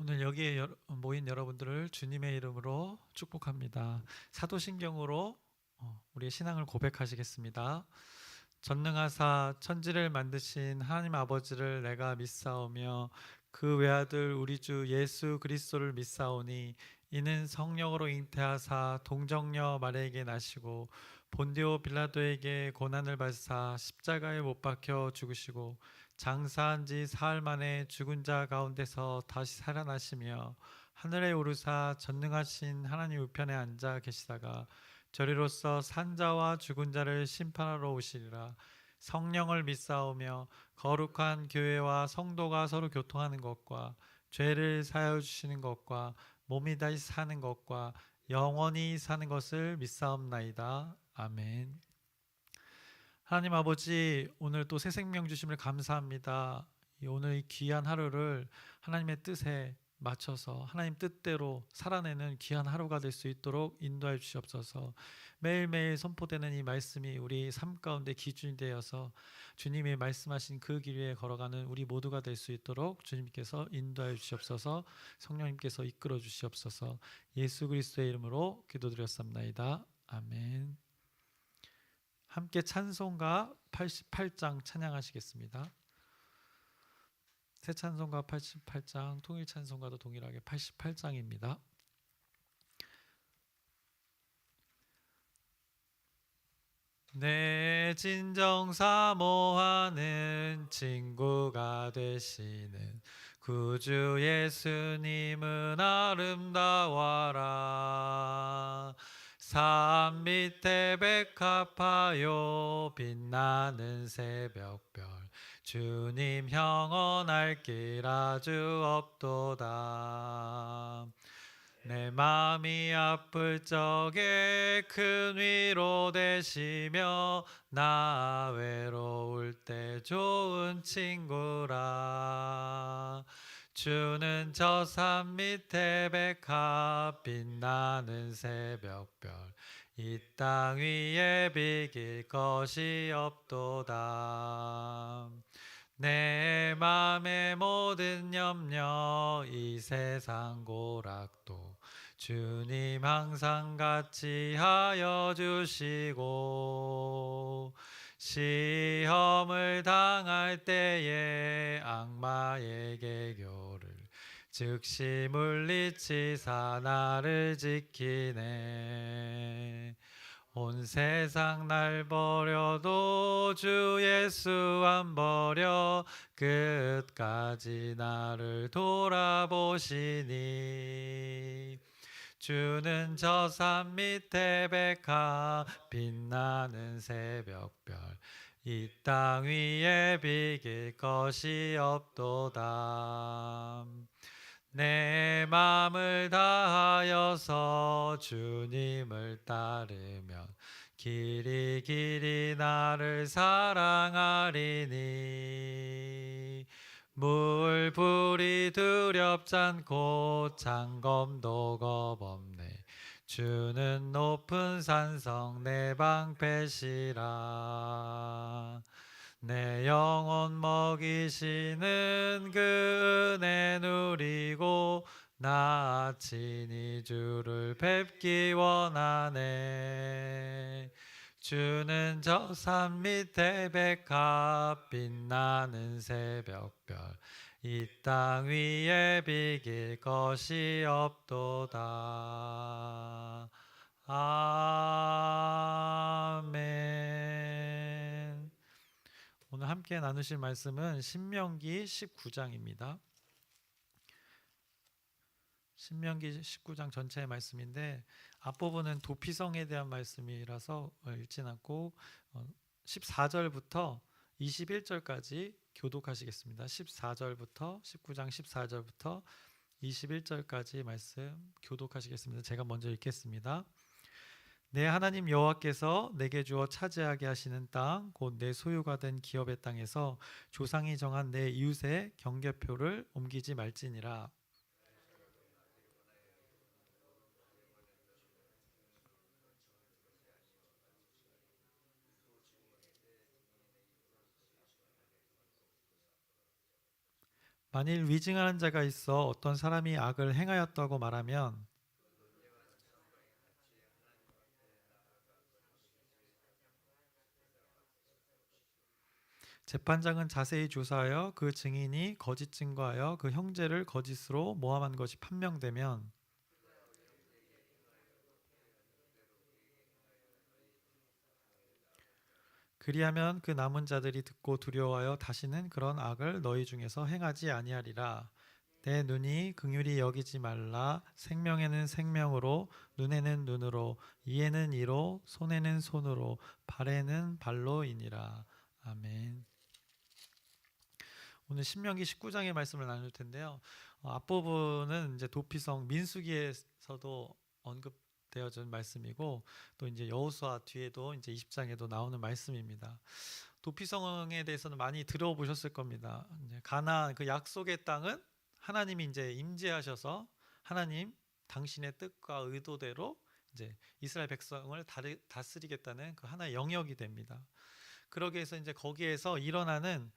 오늘 여기에 모인 여러분들을 주님의 이름으로 축복합니다. 사도신경으로 우리의 신앙을 고백하시겠습니다. 전능하사 천지를 만드신 하나님 아버지를 내가 믿사오며 그 외아들 우리 주 예수 그리스도를 믿사오니 이는 성령으로 잉태하사 동정녀 마리아에게 나시고 본디오 빌라도에게 고난을 받으사 십자가에 못 박혀 죽으시고 장사한 지 사흘 만에 죽은 자 가운데서 다시 살아나시며 하늘에 오르사 전능하신 하나님 우편에 앉아 계시다가 저리로서 산자와 죽은 자를 심판하러 오시리라. 성령을 믿사오며 거룩한 교회와 성도가 서로 교통하는 것과 죄를 사하여 주시는 것과 몸이 다시 사는 것과 영원히 사는 것을 믿사옵나이다. 아멘. 하나님 아버지, 오늘 또 새 생명 주심을 감사합니다. 오늘 이 귀한 하루를 하나님의 뜻에 맞춰서 하나님 뜻대로 살아내는 귀한 하루가 될 수 있도록 인도해 주시옵소서. 매일매일 선포되는 이 말씀이 우리 삶 가운데 기준이 되어서 주님이 말씀하신 그 길 위에 걸어가는 우리 모두가 될 수 있도록 주님께서 인도해 주시옵소서. 성령님께서 이끌어 주시옵소서. 예수 그리스도의 이름으로 기도드렸습니다. 아멘. 함께 찬송가 88장 찬양하시겠습니다. 새 찬송가 88장, 통일 찬송가도 동일하게 88장입니다. 내 진정 사모하는 친구가 되시는 구주 예수님은 아름다워라. 산 밑에 백합하여 빛나는 새벽별 주님 형언할 길 아주 없도다. 내 마음이 아플 적에 큰 위로 되시며 나 외로울 때 좋은 친구라. 주는 저 산 밑에 백합 빛나는 새벽별 이 땅 위에 비길 것이 없도다. 내 맘의 모든 염려 이 세상 고락도 주님 항상 같이 하여 주시고 시험을 당할 때에 악마의 계교를 즉시 물리치사 나를 지키네. 온 세상 날 버려도 주 예수 안 버려 끝까지 나를 돌아보시니. 주는 저 산 밑에 백합 빛나는 새벽별 이 땅 위에 비길 것이 없도다. 내 마음을 다하여서 주님을 따르면 길이 길이 나를 사랑하리니. 물불이 두렵지 않고 창검도 겁없네. 주는 높은 산성 내 방패시라. 내 영혼 먹이시는 그 은혜 누리고 나 친히 주를 뵙기 원하네. 주는 저 산 밑에 백합 빛나는 새벽별 이 땅 위에 비길 것이 없도다. 아멘. 오늘 함께 나누실 말씀은 신명기 19장입니다. 신명기 19장 전체의 말씀인데 앞부분은 도피성에 대한 말씀이라서 읽진 않고 14절부터 21절까지 교독하시겠습니다. 14절부터 19장 14절부터 21절까지 말씀 교독하시겠습니다. 제가 먼저 읽겠습니다. 내 하나님 여호와께서 내게 주어 차지하게 하시는 땅 곧 내 소유가 된 기업의 땅에서 조상이 정한 내 이웃의 경계표를 옮기지 말지니라. 만일 위증하는 자가 있어 어떤 사람이 악을 행하였다고 말하면 재판장은 자세히 조사하여 그 증인이 거짓 증거하여 그 형제를 거짓으로 모함한 것이 판명되면 그리하면 그 남은 자들이 듣고 두려워하여 다시는 그런 악을 너희 중에서 행하지 아니하리라. 내 눈이 긍휼히 여기지 말라. 생명에는 생명으로, 눈에는 눈으로, 이에는 이로, 손에는 손으로, 발에는 발로이니라. 아멘. 오늘 신명기 19장의 말씀을 나눌 텐데요. 앞부분은 이제 도피성 민수기에서도 언급되어진 말씀이고 또 이제 여호수아 뒤에도 이제 20장에도 나오는 말씀입니다. 도피성에 대해서는 많이 들어보셨을 겁니다. 이제 가나안 그 약속의 땅은 하나님이 이제 임재하셔서 하나님 당신의 뜻과 의도대로 이제 이스라엘 백성을 다스리겠다는 그 하나의 영역이 됩니다. 그러기 위해서 이제 거기에서 일어나는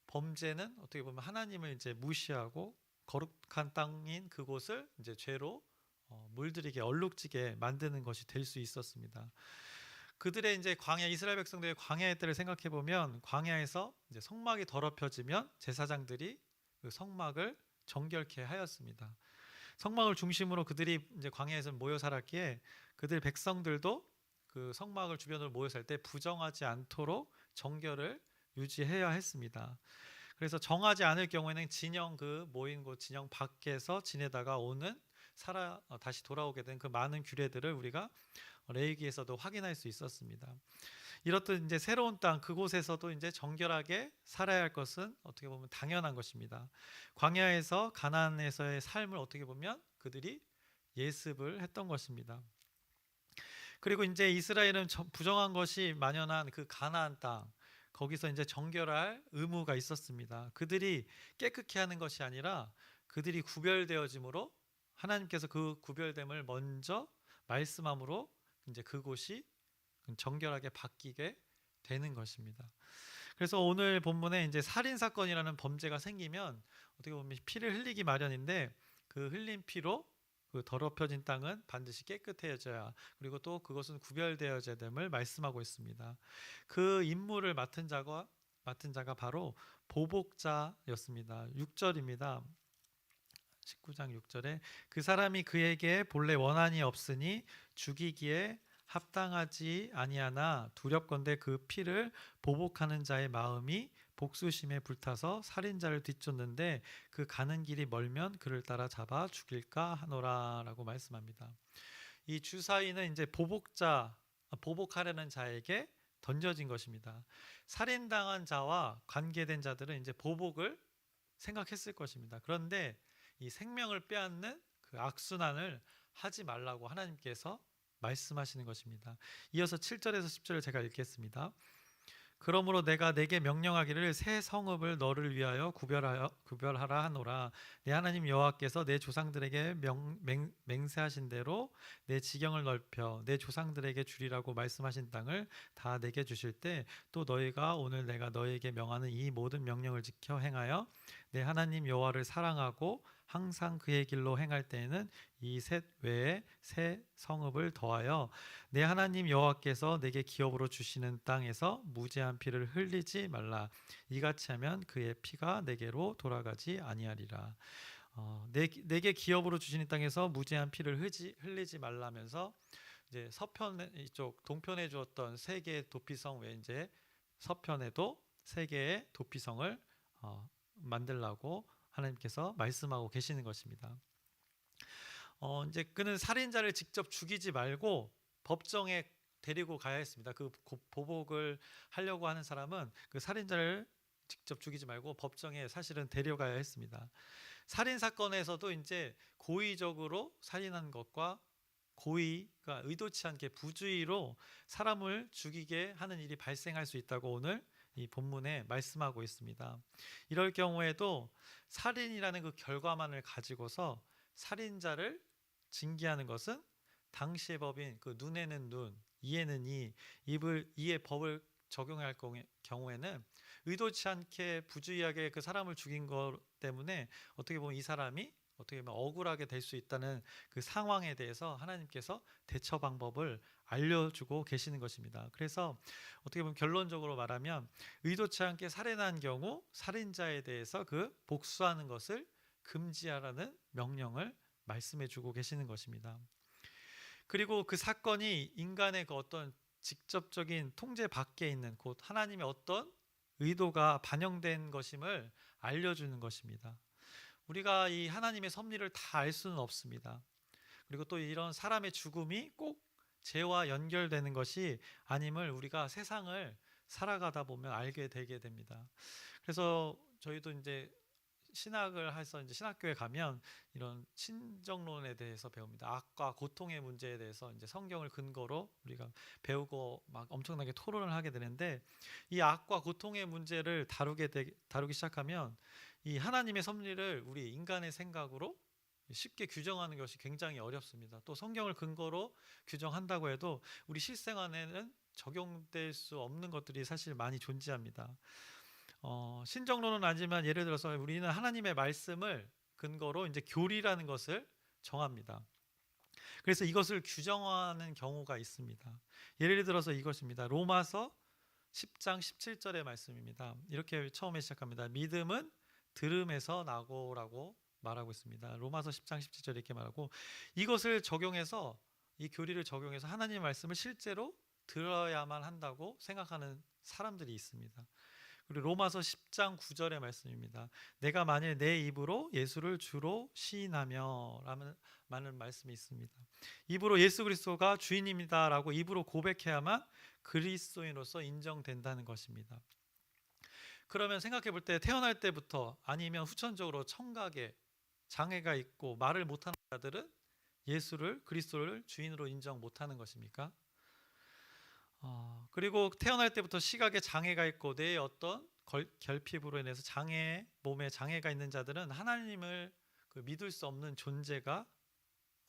범죄는 어떻게 보면 하나님을 이제 무시하고 거룩한 땅인 그곳을 이제 죄로 물들이게 얼룩지게 만드는 것이 될 수 있었습니다. 그들의 이제 광야 이스라엘 백성들의 광야의 때를 생각해 보면 광야에서 이제 성막이 더럽혀지면 제사장들이 그 성막을 정결케 하였습니다. 성막을 중심으로 그들이 이제 광야에서 모여 살았기에 그들 백성들도 그 성막을 주변으로 모여 살 때 부정하지 않도록 정결을 유지해야 했습니다. 그래서 정하지 않을 경우에는 진영 그 모인 곳 진영 밖에서 지내다가 오는 다시 돌아오게 된 그 많은 규례들을 우리가 레위기에서도 확인할 수 있었습니다. 이렇듯 이제 새로운 땅 그곳에서도 이제 정결하게 살아야 할 것은 어떻게 보면 당연한 것입니다. 광야에서 가나안에서의 삶을 어떻게 보면 그들이 예습을 했던 것입니다. 그리고 이제 이스라엘은 부정한 것이 만연한 그 가나안 땅 거기서 이제 정결할 의무가 있었습니다. 그들이 깨끗게 하는 것이 아니라 그들이 구별되어짐으로 하나님께서 그 구별됨을 먼저 말씀함으로 이제 그곳이 정결하게 바뀌게 되는 것입니다. 그래서 오늘 본문에 이제 살인 사건이라는 범죄가 생기면 어떻게 보면 피를 흘리기 마련인데 그 흘린 피로 그 더럽혀진 땅은 반드시 깨끗해져야 그리고 또 그것은 구별되어져야 됨을 말씀하고 있습니다. 그 임무를 맡은 자가 바로 보복자였습니다. 6절입니다. 19장 6절에 그 사람이 그에게 본래 원한이 없으니 죽이기에 합당하지 아니하나 두렵건대 그 피를 보복하는 자의 마음이 복수심에 불타서 살인자를 뒤쫓는데 그 가는 길이 멀면 그를 따라 잡아 죽일까 하노라라고 말씀합니다. 이 주사위는 이제 보복하려는 자에게 던져진 것입니다. 살인당한 자와 관계된 자들은 이제 보복을 생각했을 것입니다. 그런데 이 생명을 빼앗는 그 악순환을 하지 말라고 하나님께서 말씀하시는 것입니다. 이어서 7절에서 10절을 제가 읽겠습니다. 그러므로 내가 내게 명령하기를 새 성읍을 너를 위하여 구별하라 하노라. 내 하나님 여호와께서 내 조상들에게 맹세하신 대로 내 지경을 넓혀 내 조상들에게 주리라고 말씀하신 땅을 다 내게 주실 때 또 너희가 오늘 내가 너희에게 명하는 이 모든 명령을 지켜 행하여 내 하나님 여호와를 사랑하고 항상 그의 길로 행할 때에는 이 셋 외에 새 성읍을 더하여 내 하나님 여호와께서 내게 기업으로 주시는 땅에서 무죄한 피를 흘리지 말라. 이같이 하면 그의 피가 내게로 돌아가지 아니하리라. 내게 기업으로 주시는 땅에서 무죄한 피를 흘리지 말라면서 이제 서편 이쪽 동편에 주었던 세 개의 도피성 외에 이제 서편에도 세 개의 도피성을 만들라고 하나님께서 말씀하고 계시는 것입니다. 이제 그는 살인자를 직접 죽이지 말고 법정에 데리고 가야 했습니다. 그 보복을 하려고 하는 사람은 그 살인자를 직접 죽이지 말고 법정에 사실은 데려가야 했습니다. 살인 사건에서도 이제 고의적으로 살인한 것과 고의가 의도치 않게 부주의로 사람을 죽이게 하는 일이 발생할 수 있다고 오늘 이 본문에 말씀하고 있습니다. 이럴 경우에도 살인이라는 그 결과만을 가지고서 살인자를 징계하는 것은 당시의 법인 그 눈에는 눈, 이에는 이의 법을 적용할 경우에는 의도치 않게 부주의하게 그 사람을 죽인 것 때문에 어떻게 보면 이 사람이 어떻게 보면 억울하게 될 수 있다는 그 상황에 대해서 하나님께서 대처 방법을 알려주고 계시는 것입니다. 그래서 어떻게 보면 결론적으로 말하면 의도치 않게 살인한 경우 살인자에 대해서 그 복수하는 것을 금지하라는 명령을 말씀해 주고 계시는 것입니다. 그리고 그 사건이 인간의 그 어떤 직접적인 통제 밖에 있는 곧 하나님의 어떤 의도가 반영된 것임을 알려주는 것입니다. 우리가 이 하나님의 섭리를 다 알 수는 없습니다. 그리고 또 이런 사람의 죽음이 꼭 죄와 연결되는 것이 아님을 우리가 세상을 살아가다 보면 알게 되게 됩니다. 그래서 저희도 이제 신학을 해서 이제 신학교에 가면 이런 신정론에 대해서 배웁니다. 악과 고통의 문제에 대해서 이제 성경을 근거로 우리가 배우고 막 엄청나게 토론을 하게 되는데 이 악과 고통의 문제를 다루기 시작하면 이 하나님의 섭리를 우리 인간의 생각으로 쉽게 규정하는 것이 굉장히 어렵습니다. 또 성경을 근거로 규정한다고 해도 우리 실생활에는 적용될 수 없는 것들이 사실 많이 존재합니다. 신정론은 아니지만 예를 들어서 우리는 하나님의 말씀을 근거로 이제 교리라는 것을 정합니다. 그래서 이것을 규정하는 경우가 있습니다. 예를 들어서 이것입니다. 로마서 10장 17절의 말씀입니다. 이렇게 처음에 시작합니다. 믿음은 들음에서 나고라고 말하고 있습니다. 로마서 10장 17절 이렇게 말하고 이것을 적용해서 이 교리를 적용해서 하나님의 말씀을 실제로 들어야만 한다고 생각하는 사람들이 있습니다. 그리고 로마서 10장 9절의 말씀입니다. 내가 만일 내 입으로 예수를 주로 시인하며 라는 말씀이 있습니다. 입으로 예수 그리스도가 주인입니다라고 입으로 고백해야만 그리스도인으로서 인정된다는 것입니다. 그러면 생각해 볼 때 태어날 때부터 아니면 후천적으로 청각에 장애가 있고 말을 못하는 자들은 예수를 그리스도를 주인으로 인정 못하는 것입니까? 그리고 태어날 때부터 시각에 장애가 있고 뇌에 어떤 결핍으로 인해서 몸에 장애가 있는 자들은 하나님을 믿을 수 없는 존재가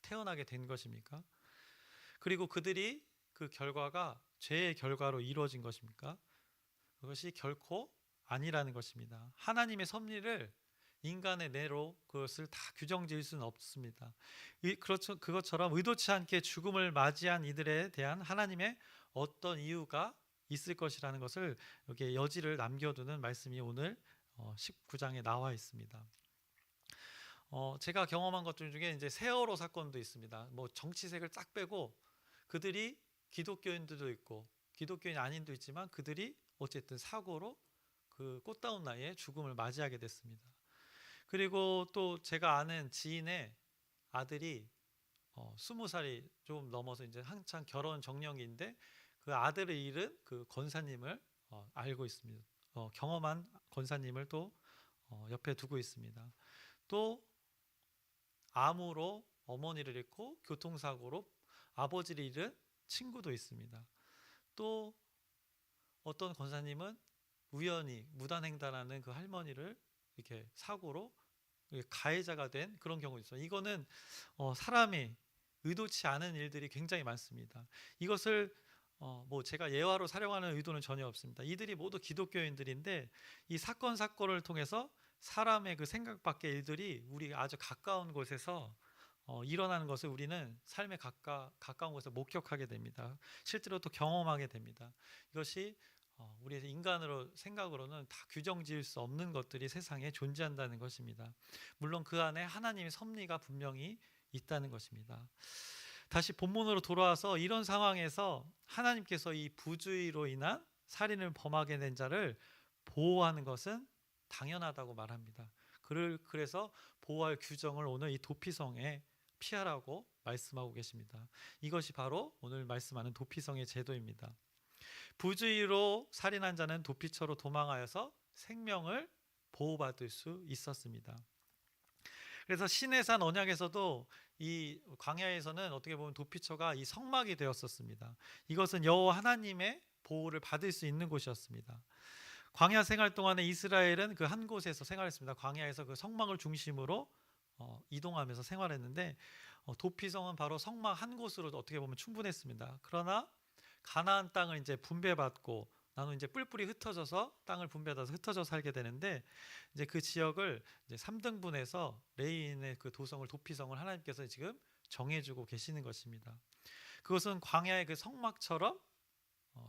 태어나게 된 것입니까? 그리고 그들이 그 결과가 죄의 결과로 이루어진 것입니까? 그것이 결코 아니라는 것입니다. 하나님의 섭리를 인간의 뇌로 그것을 다 규정 지을 수는 없습니다. 그것처럼 의도치 않게 죽음을 맞이한 이들에 대한 하나님의 어떤 이유가 있을 것이라는 것을 여기에 여지를 남겨두는 말씀이 오늘 19장에 나와 있습니다. 제가 경험한 것 중에 이제 세월호 사건도 있습니다. 뭐 정치색을 쫙 빼고 그들이 기독교인들도 있고 기독교인 아닌도 있지만 그들이 어쨌든 사고로 그 꽃다운 나이에 죽음을 맞이하게 됐습니다. 그리고 또 제가 아는 지인의 아들이 20살이 좀 넘어서 이제 한창 결혼 정년기인데 그 아들을 잃은 그 권사님을 알고 있습니다. 경험한 권사님을 또 옆에 두고 있습니다. 또 암으로 어머니를 잃고 교통사고로 아버지를 잃은 친구도 있습니다. 또 어떤 권사님은 우연히 무단횡단하는 그 할머니를 이렇게 사고로 가해자가 된 그런 경우도 있어요. 이거는 사람이 의도치 않은 일들이 굉장히 많습니다. 이것을 뭐 제가 예화로 사용하는 의도는 전혀 없습니다. 이들이 모두 기독교인들인데 이 사건을 통해서 사람의 그 생각 밖의 일들이 우리 아주 가까운 곳에서 일어나는 것을 우리는 삶에 가까운 곳에서 목격하게 됩니다. 실제로 또 경험하게 됩니다. 이것이 우리의 인간으로 생각으로는 다 규정 지을 수 없는 것들이 세상에 존재한다는 것입니다. 물론 그 안에 하나님의 섭리가 분명히 있다는 것입니다. 다시 본문으로 돌아와서 이런 상황에서 하나님께서 이 부주의로 인한 살인을 범하게 된 자를 보호하는 것은 당연하다고 말합니다. 그래서 보호할 규정을 오늘 이 도피성에 피하라고 말씀하고 계십니다. 이것이 바로 오늘 말씀하는 도피성의 제도입니다. 부주의로 살인한 자는 도피처로 도망하여서 생명을 보호받을 수 있었습니다. 그래서 시내산 언약에서도 이 광야에서는 어떻게 보면 도피처가 이 성막이 되었었습니다. 이것은 여호와 하나님의 보호를 받을 수 있는 곳이었습니다. 광야 생활 동안에 이스라엘은 그 한 곳에서 생활했습니다. 광야에서 그 성막을 중심으로 이동하면서 생활했는데 도피성은 바로 성막 한 곳으로 어떻게 보면 충분했습니다. 그러나 가나안 땅을 이제 분배받고 나누면 이제 뿔뿔이 흩어져서 땅을 분배받아서 흩어져 살게 되는데, 이제 그 지역을 이제 3등분해서 레위인의 그 도성을, 도피성을 하나님께서 지금 정해주고 계시는 것입니다. 그것은 광야의 그 성막처럼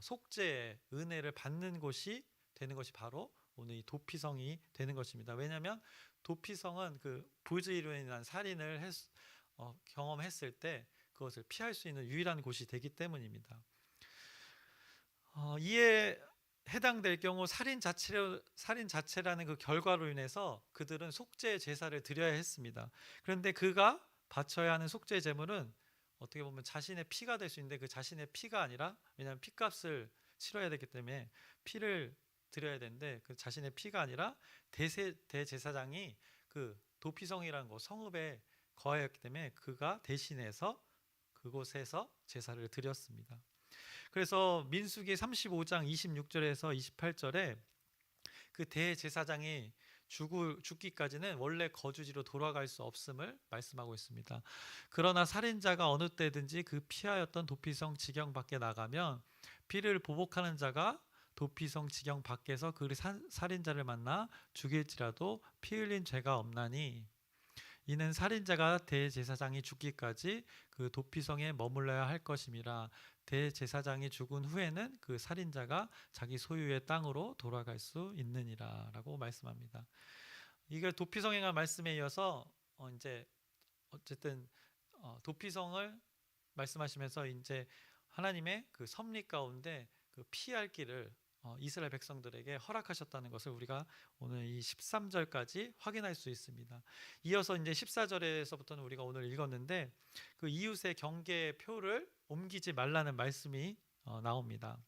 속죄의 은혜를 받는 곳이 되는 것이 바로 오늘 이 도피성이 되는 것입니다. 왜냐하면 도피성은 그 부주의로 인한 살인을 경험했을 때 그것을 피할 수 있는 유일한 곳이 되기 때문입니다. 이에 해당될 경우 살인 자체라는 그 결과로 인해서 그들은 속죄 제사를 드려야 했습니다. 그런데 그가 바쳐야 하는 속죄 제물은 어떻게 보면 자신의 피가 될 수 있는데, 그 자신의 피가 아니라, 왜냐하면 피값을 치러야 되기 때문에 피를 드려야 되는데, 그 자신의 피가 아니라 대제사장이 그 도피성이라는 곳 성읍에 거하였기 때문에 그가 대신해서 그곳에서 제사를 드렸습니다. 그래서 민수기 35장 26절에서 28절에 그 대제사장이 죽기까지는 원래 거주지로 돌아갈 수 없음을 말씀하고 있습니다. 그러나 살인자가 어느 때든지 그 피하였던 도피성 지경 밖에 나가면 피를 보복하는 자가 도피성 지경 밖에서 그 살인자를 만나 죽일지라도 피 흘린 죄가 없나니, 이는 살인자가 대제사장이 죽기까지 그 도피성에 머물러야 할 것임이라. 대제사장이 죽은 후에는 그 살인자가 자기 소유의 땅으로 돌아갈 수 있느니라 라고 말씀합니다. 이걸 도피성에 관한 말씀에 이어서 이제 어쨌든 도피성을 말씀하시면서 이제 하나님의 그 섭리 가운데 그 피할 길을 이스라엘 백성들에게 허락하셨다는 것을 우리가 오늘 이 13절까지 확인할 수 있습니다. 이어서 이제 14절에서부터는 우리가 오늘 읽었는데, 그 이웃의 경계 표를 옮기지 말라는 말씀이 나옵니다.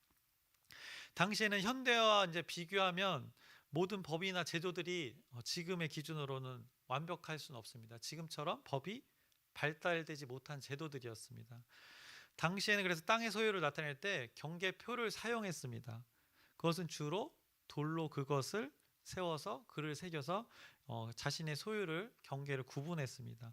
당시에는 현대와 이제 비교하면 모든 법이나 제도들이 지금의 기준으로는 완벽할 수는 없습니다. 지금처럼 법이 발달되지 못한 제도들이었습니다. 당시에는 그래서 땅의 소유를 나타낼 때 경계표를 사용했습니다. 그것은 주로 돌로 그것을 세워서 글을 새겨서 자신의 소유를, 경계를 구분했습니다.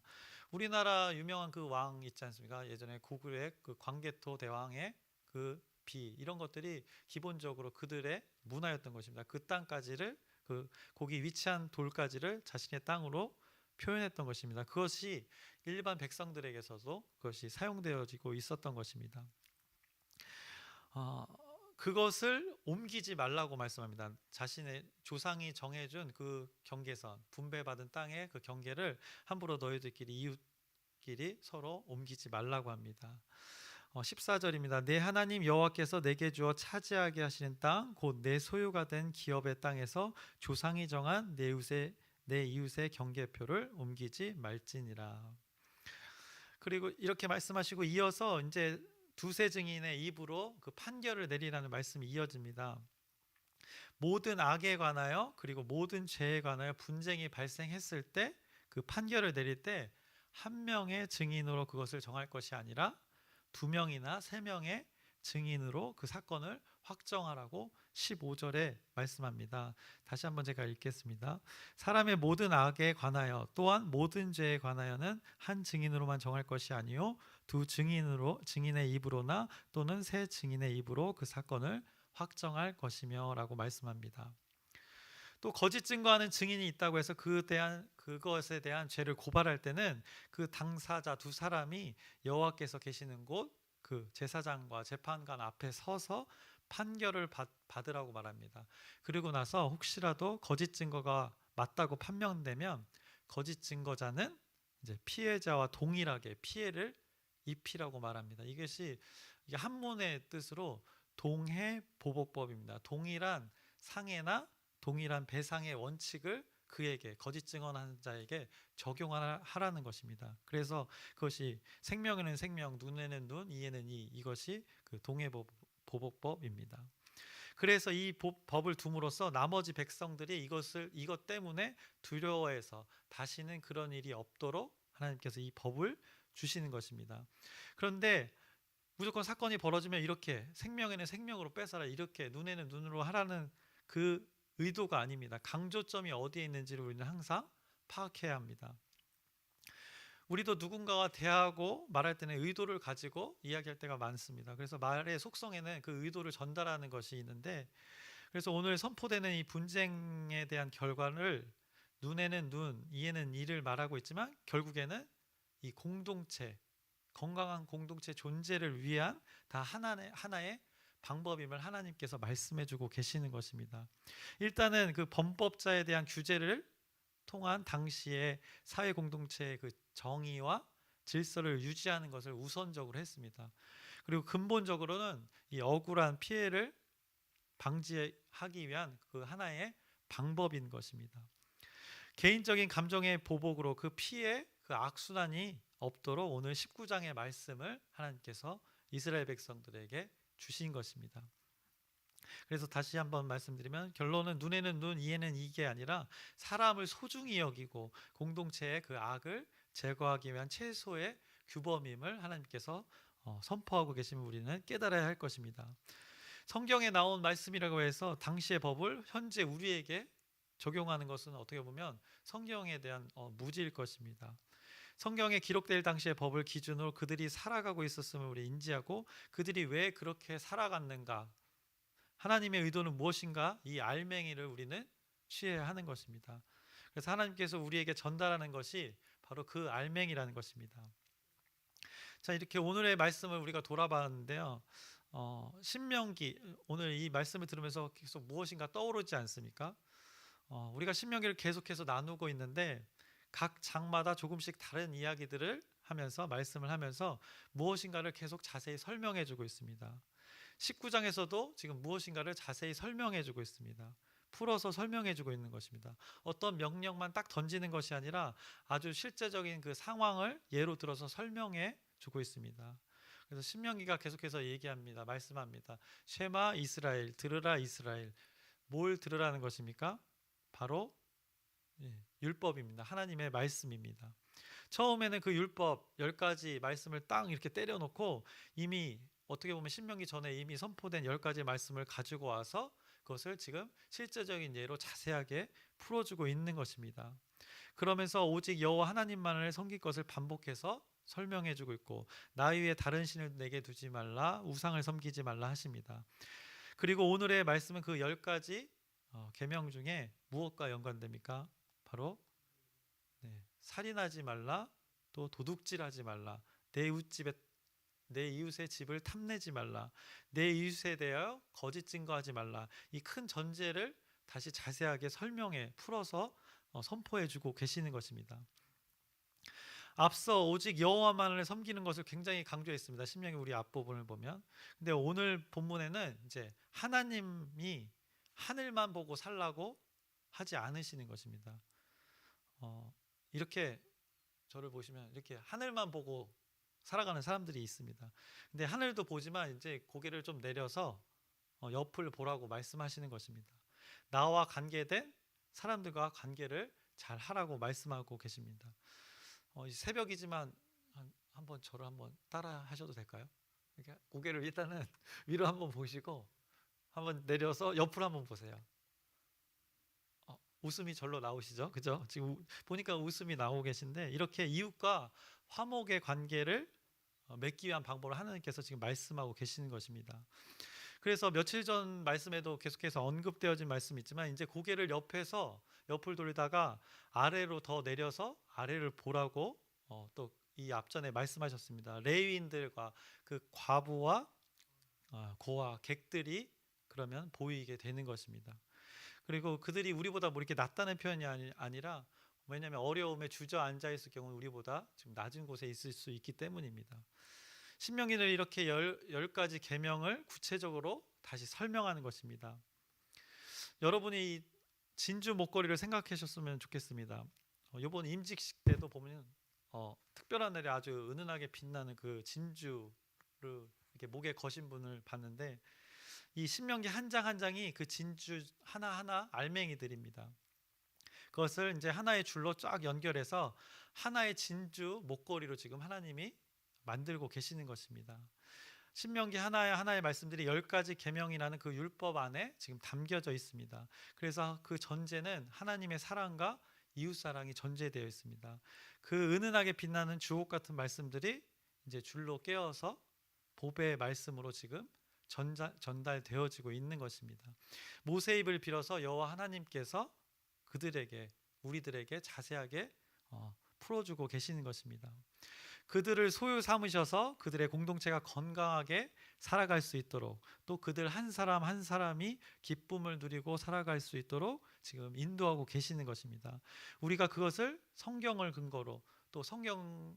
우리나라 유명한 그 왕 있지 않습니까? 예전에 고구려의 그 광개토 대왕의 그 비, 이런 것들이 기본적으로 그들의 문화였던 것입니다. 그 땅까지를, 그 거기 위치한 돌까지를 자신의 땅으로 표현했던 것입니다. 그것이 일반 백성들에게서도 그것이 사용되어지고 있었던 것입니다. 그것을 옮기지 말라고 말씀합니다. 자신의 조상이 정해준 그 경계선, 분배받은 땅의 그 경계를 함부로 너희들끼리, 이웃끼리 서로 옮기지 말라고 합니다. 14절입니다. 내 하나님 여호와께서 내게 주어 차지하게 하시는 땅, 곧 내 소유가 된 기업의 땅에서 조상이 정한 내 이웃의 경계표를 옮기지 말지니라. 그리고 이렇게 말씀하시고 이어서 이제 두세 증인의 입으로 그 판결을 내리라는 말씀이 이어집니다. 모든 악에 관하여 그리고 모든 죄에 관하여 분쟁이 발생했을 때 그 판결을 내릴 때 한 명의 증인으로 그것을 정할 것이 아니라 2명이나 3명의 증인으로 그 사건을 확정하라고 15절에 말씀합니다. 다시 한번 제가 읽겠습니다. 사람의 모든 악에 관하여 또한 모든 죄에 관하여는 한 증인으로만 정할 것이 아니요 두 증인의 입으로나 또는 세 증인의 입으로 그 사건을 확정할 것이며 라고 말씀합니다. 또 거짓 증거하는 증인이 있다고 해서 그것에 대한 죄를 고발할 때는 그 당사자 두 사람이 여호와께서 계시는 곳 그 제사장과 재판관 앞에 서서 판결을 받으라고 말합니다. 그리고 나서 혹시라도 거짓 증거가 맞다고 판명되면 거짓 증거자는 이제 피해자와 동일하게 피해를 입히라고 말합니다. 이것이 한문의 뜻으로 동해보복법입니다. 동일한 상해나 동일한 배상의 원칙을 그에게, 거짓 증언하는 자에게 적용하라는 것입니다. 그래서 그것이 생명에는 생명, 눈에는 눈, 이에는 이, 이것이 그 동해보복법입니다. 그래서 이 법을 둠으로써 나머지 백성들이 이것 때문에 두려워해서 다시는 그런 일이 없도록 하나님께서 이 법을 주시는 것입니다. 그런데 무조건 사건이 벌어지면 이렇게 생명에는 생명으로 뺏어라, 이렇게 눈에는 눈으로 하라는 그 의도가 아닙니다. 강조점이 어디에 있는지를 우리는 항상 파악해야 합니다. 우리도 누군가와 대하고 말할 때는 의도를 가지고 이야기할 때가 많습니다. 그래서 말의 속성에는 그 의도를 전달하는 것이 있는데, 그래서 오늘 선포되는 이 분쟁에 대한 결과를 눈에는 눈, 이에는 이를 말하고 있지만 결국에는 이 공동체, 건강한 공동체 존재를 위한 다 하나의 방법임을 하나님께서 말씀해주고 계시는 것입니다. 일단은 그 범법자에 대한 규제를 통한 당시의 사회 공동체의 그 정의와 질서를 유지하는 것을 우선적으로 했습니다. 그리고 근본적으로는 이 억울한 피해를 방지하기 위한 그 하나의 방법인 것입니다. 개인적인 감정의 보복으로 그 피해, 그 악순환이 없도록 오늘 19장의 말씀을 하나님께서 이스라엘 백성들에게 주신 것입니다. 그래서 다시 한번 말씀드리면 결론은 눈에는 눈, 이에는 이게 아니라 사람을 소중히 여기고 공동체의 그 악을 제거하기 위한 최소의 규범임을 하나님께서 선포하고 계시면 우리는 깨달아야 할 것입니다. 성경에 나온 말씀이라고 해서 당시의 법을 현재 우리에게 적용하는 것은 어떻게 보면 성경에 대한 무지일 것입니다. 성경에 기록될 당시의 법을 기준으로 그들이 살아가고 있었음을 우리 인지하고 그들이 왜 그렇게 살아갔는가, 하나님의 의도는 무엇인가, 이 알맹이를 우리는 취해야 하는 것입니다. 그래서 하나님께서 우리에게 전달하는 것이 바로 그 알맹이라는 것입니다. 자, 이렇게 오늘의 말씀을 우리가 돌아봤는데요. 신명기, 오늘 이 말씀을 들으면서 계속 무엇인가 떠오르지 않습니까? 우리가 신명기를 계속해서 나누고 있는데 각 장마다 조금씩 다른 이야기들을 하면서 말씀을 하면서 무엇인가를 계속 자세히 설명해 주고 있습니다. 19장에서도 지금 무엇인가를 자세히 설명해 주고 있습니다. 풀어서 설명해 주고 있는 것입니다. 어떤 명령만 딱 던지는 것이 아니라 아주 실제적인 그 상황을 예로 들어서 설명해 주고 있습니다. 그래서 신명기가 계속해서 얘기합니다. 말씀합니다. 쉐마 이스라엘, 들으라 이스라엘. 뭘 들으라는 것입니까? 바로 율법입니다. 하나님의 말씀입니다. 처음에는 그 율법 10가지 말씀을 딱 이렇게 때려놓고 이미 어떻게 보면 신명기 전에 이미 선포된 10가지 말씀을 가지고 와서 그것을 지금 실제적인 예로 자세하게 풀어주고 있는 것입니다. 그러면서 오직 여호와 하나님만을 섬길 것을 반복해서 설명해주고 있고 나 위에 다른 신을 내게 두지 말라, 우상을 섬기지 말라 하십니다. 그리고 오늘의 말씀은 그 10가지 계명 중에 무엇과 연관됩니까? 바로 살인하지 말라, 또 도둑질하지 말라, 내 이웃의 집을 탐내지 말라, 내 이웃에 대하여 거짓 증거하지 말라. 이 큰 전제를 다시 자세하게 설명해 풀어서 선포해주고 계시는 것입니다. 앞서 오직 여호와만을 섬기는 것을 굉장히 강조했습니다. 신명기 우리 앞부분을 보면. 근데 오늘 본문에는 이제 하나님이 하늘만 보고 살라고 하지 않으시는 것입니다. 이렇게 저를 보시면 이렇게 하늘만 보고 살아가는 사람들이 있습니다. 근데 하늘도 보지만 이제 고개를 좀 내려서 옆을 보라고 말씀하시는 것입니다. 나와 관계된 사람들과 관계를 잘 하라고 말씀하고 계십니다. 새벽이지만 한번 저를 한번 따라 하셔도 될까요? 그러니까 고개를 일단은 위로 한번 보시고 한번 내려서 옆으로 한번 보세요. 웃음이 절로 나오시죠? 그죠? 지금 보니까 웃음이 나오고 계신데 이렇게 이웃과 화목의 관계를 맺기 위한 방법을 하나님께서 지금 말씀하고 계시는 것입니다. 그래서 며칠 전 말씀에도 계속해서 언급되어진 말씀이 있지만 이제 고개를 옆을 돌리다가 아래로 더 내려서 아래를 보라고 또 이 앞전에 말씀하셨습니다. 레위인들과 그 과부와 고아 객들이 그러면 보이게 되는 것입니다. 그리고 그들이 우리보다 뭐 이렇게 낮다는 표현이 아니라 왜냐하면 어려움에 주저앉아 있을 경우 우리보다 지금 낮은 곳에 있을 수 있기 때문입니다. 신명기는 이렇게 10가지 계명을 구체적으로 다시 설명하는 것입니다. 여러분이 진주 목걸이를 생각하셨으면 좋겠습니다. 이번 임직식 때도 보면 특별한 날에 아주 은은하게 빛나는 그 진주를 이렇게 목에 거신 분을 봤는데 이 신명기 한 장 한 장이 그 진주 하나하나 알맹이들입니다. 그것을 이제 하나의 줄로 쫙 연결해서 하나의 진주 목걸이로 지금 하나님이 만들고 계시는 것입니다. 신명기 하나의 말씀들이 10가지 계명이라는 그 율법 안에 지금 담겨져 있습니다. 그래서 그 전제는 하나님의 사랑과 이웃사랑이 전제되어 있습니다. 그 은은하게 빛나는 주옥 같은 말씀들이 이제 줄로 깨어서 보배의 말씀으로 지금 전달되어지고 있는 것입니다. 모세 입을 빌어서 여호와 하나님께서 그들에게, 우리들에게 자세하게 풀어주고 계시는 것입니다. 그들을 소유 삼으셔서 그들의 공동체가 건강하게 살아갈 수 있도록, 또 그들 한 사람 한 사람이 기쁨을 누리고 살아갈 수 있도록 지금 인도하고 계시는 것입니다. 우리가 그것을 성경을 근거로, 또 성경의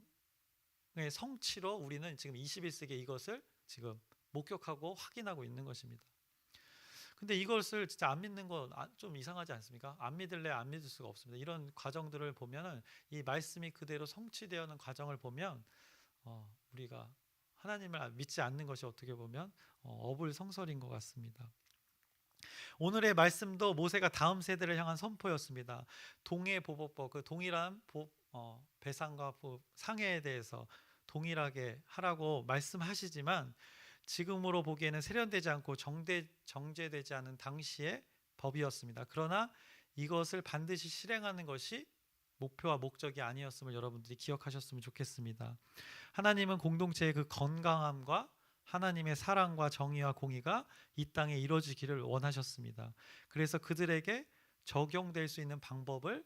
성취로 우리는 지금 21세기에 이것을 지금 목격하고 확인하고 있는 것입니다. 근데 이것을 진짜 안 믿는 건 좀 이상하지 않습니까? 안 믿을래 안 믿을 수가 없습니다. 이런 과정들을 보면은, 이 말씀이 그대로 성취되어는 과정을 보면 우리가 하나님을 믿지 않는 것이 어떻게 보면 어불성설인 것 같습니다. 오늘의 말씀도 모세가 다음 세대를 향한 선포였습니다. 동해보복법, 그 동일한 배상과 상해에 대해서 동일하게 하라고 말씀하시지만, 지금으로 보기에는 세련되지 않고 정제되지 않은 당시의 법이었습니다. 그러나 이것을 반드시 실행하는 것이 목표와 목적이 아니었음을 여러분들이 기억하셨으면 좋겠습니다. 하나님은 공동체의 그 건강함과 하나님의 사랑과 정의와 공의가 이 땅에 이루어지기를 원하셨습니다. 그래서 그들에게 적용될 수 있는 방법을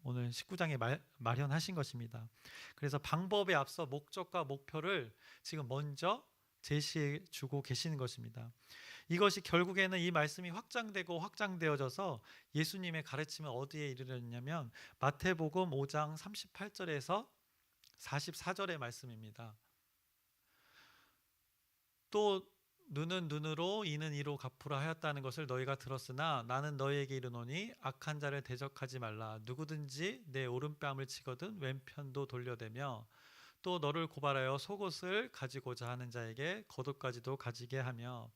오늘 19장에 마련하신 것입니다. 그래서 방법에 앞서 목적과 목표를 지금 먼저 제시해 주고 계시는 것입니다. 이것이 결국에는 이 말씀이 확장되고 확장되어져서 예수님의 가르침은 어디에 이르렀냐면 마태복음 5장 38절에서 44절의 말씀입니다. 또 눈은 눈으로 이는 이로 갚으라 하였다는 것을 너희가 들었으나 나는 너희에게 이르노니 악한 자를 대적하지 말라. 누구든지 내 오른뺨을 치거든 왼편도 돌려대며 또 너를 고발하여 속옷을 가지고자 하는 자에게 겉옷까지도 가지게 하며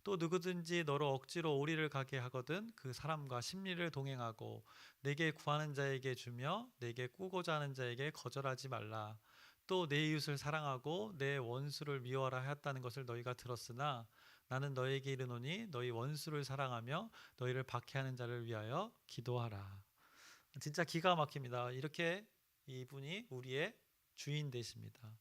또 누구든지 너로 억지로 오리를 가게 하거든 그 사람과 심리를 동행하고 내게 구하는 자에게 주며 내게 꾸고자 하는 자에게 거절하지 말라. 또 내 이웃을 사랑하고 내 원수를 미워하라 하였다는 것을 너희가 들었으나 나는 너희에게 이르노니 너희 원수를 사랑하며 너희를 박해하는 자를 위하여 기도하라. 진짜 기가 막힙니다. 이렇게 이분이 우리의 주인 되십니다.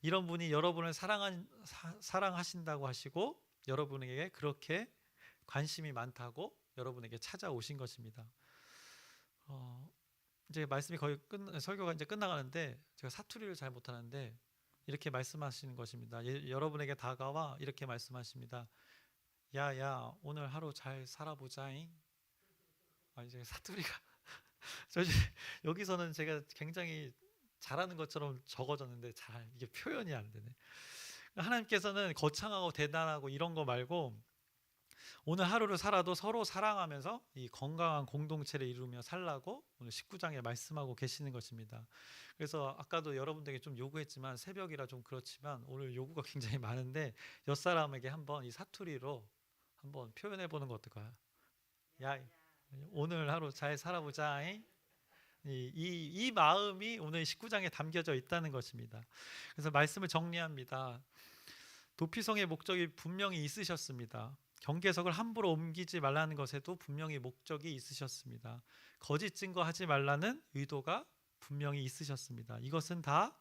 이런 분이 여러분을 사랑하신다고 하시고 여러분에게 그렇게 관심이 많다고 여러분에게 찾아오신 것입니다. 이제 말씀이 거의 설교가 이제 끝나가는데 제가 사투리를 잘 못하는데 이렇게 말씀하시는 것입니다. 여러분에게 다가와 이렇게 말씀하십니다. 야야 오늘 하루 잘 살아보자잉. 이제 사투리가 여기서는 제가 굉장히 잘하는 것처럼 적어졌는데 잘 이게 표현이 안 되네. 하나님께서는 거창하고 대단하고 이런 거 말고 오늘 하루를 살아도 서로 사랑하면서 이 건강한 공동체를 이루며 살라고 오늘 19장에 말씀하고 계시는 것입니다. 그래서 아까도 여러분들에게 좀 요구했지만 새벽이라 좀 그렇지만 오늘 요구가 굉장히 많은데 옆사람에게 한번 이 사투리로 한번 표현해 보는 거 어떨까요? 야 오늘 하루 잘 살아보자. 이 마음이 오늘 19장에 담겨져 있다는 것입니다. 그래서 말씀을 정리합니다. 도피성의 목적이 분명히 있으셨습니다. 경계석을 함부로 옮기지 말라는 것에도 분명히 목적이 있으셨습니다. 거짓 증거하지 말라는 의도가 분명히 있으셨습니다. 이것은 다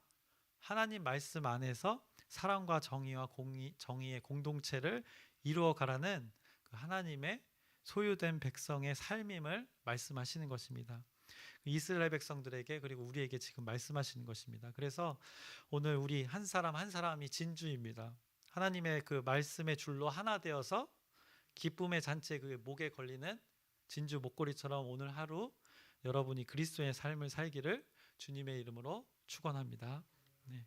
하나님 말씀 안에서 사랑과 정의와 정의의 공동체를 이루어 가라는 그 하나님의 소유된 백성의 삶임을 말씀하시는 것입니다. 이스라엘 백성들에게 그리고 우리에게 지금 말씀하시는 것입니다. 그래서 오늘 우리 한 사람 한 사람이 진주입니다. 하나님의 그 말씀의 줄로 하나 되어서 기쁨의 잔치에 그 목에 걸리는 진주 목걸이처럼 오늘 하루 여러분이 그리스도의 삶을 살기를 주님의 이름으로 축원합니다. 네.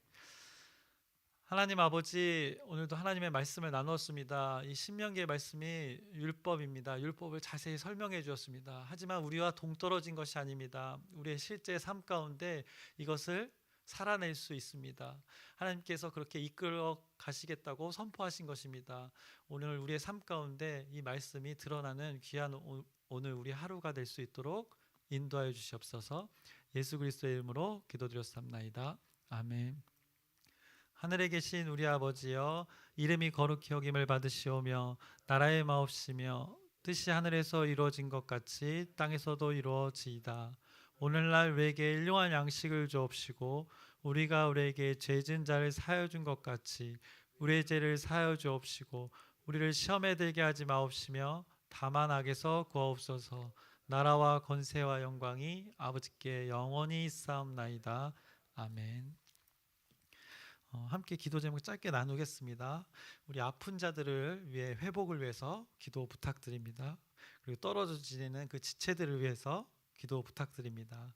하나님 아버지, 오늘도 하나님의 말씀을 나누었습니다. 이 신명기의 말씀이 율법입니다. 율법을 자세히 설명해 주었습니다. 하지만 우리와 동떨어진 것이 아닙니다. 우리의 실제 삶 가운데 이것을 살아낼 수 있습니다. 하나님께서 그렇게 이끌어 가시겠다고 선포하신 것입니다. 오늘 우리의 삶 가운데 이 말씀이 드러나는 귀한 오늘 우리 하루가 될 수 있도록 인도하여 주시옵소서. 예수 그리스도의 이름으로 기도드렸사옵나이다. 아멘. 하늘에 계신 우리 아버지여, 이름이 거룩히 여김을 받으시오며 나라의 마옵시며 뜻이 하늘에서 이루어진 것 같이 땅에서도 이루어지이다. 오늘날 우리에게 일용할 양식을 주옵시고 우리가 우리에게 죄 지은 자를 사하여 준 것 같이 우리의 죄를 사하여 주옵시고 우리를 시험에 들게 하지 마옵시며 다만 악에서 구하옵소서. 나라와 권세와 영광이 아버지께 영원히 있사옵나이다. 아멘. 함께 기도 제목 짧게 나누겠습니다. 우리 아픈 자들을 위해 회복을 위해서 기도 부탁드립니다. 그리고 떨어져 지내는 그 지체들을 위해서 기도 부탁드립니다.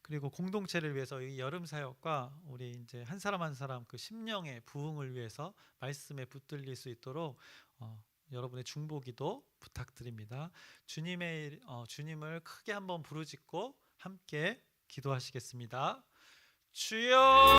그리고 공동체를 위해서 이 여름 사역과 우리 이제 한 사람 한 사람 그 심령의 부흥을 위해서 말씀에 붙들릴 수 있도록 여러분의 중보기도 부탁드립니다. 주님을 크게 한번 부르짖고 함께 기도하시겠습니다. 주여!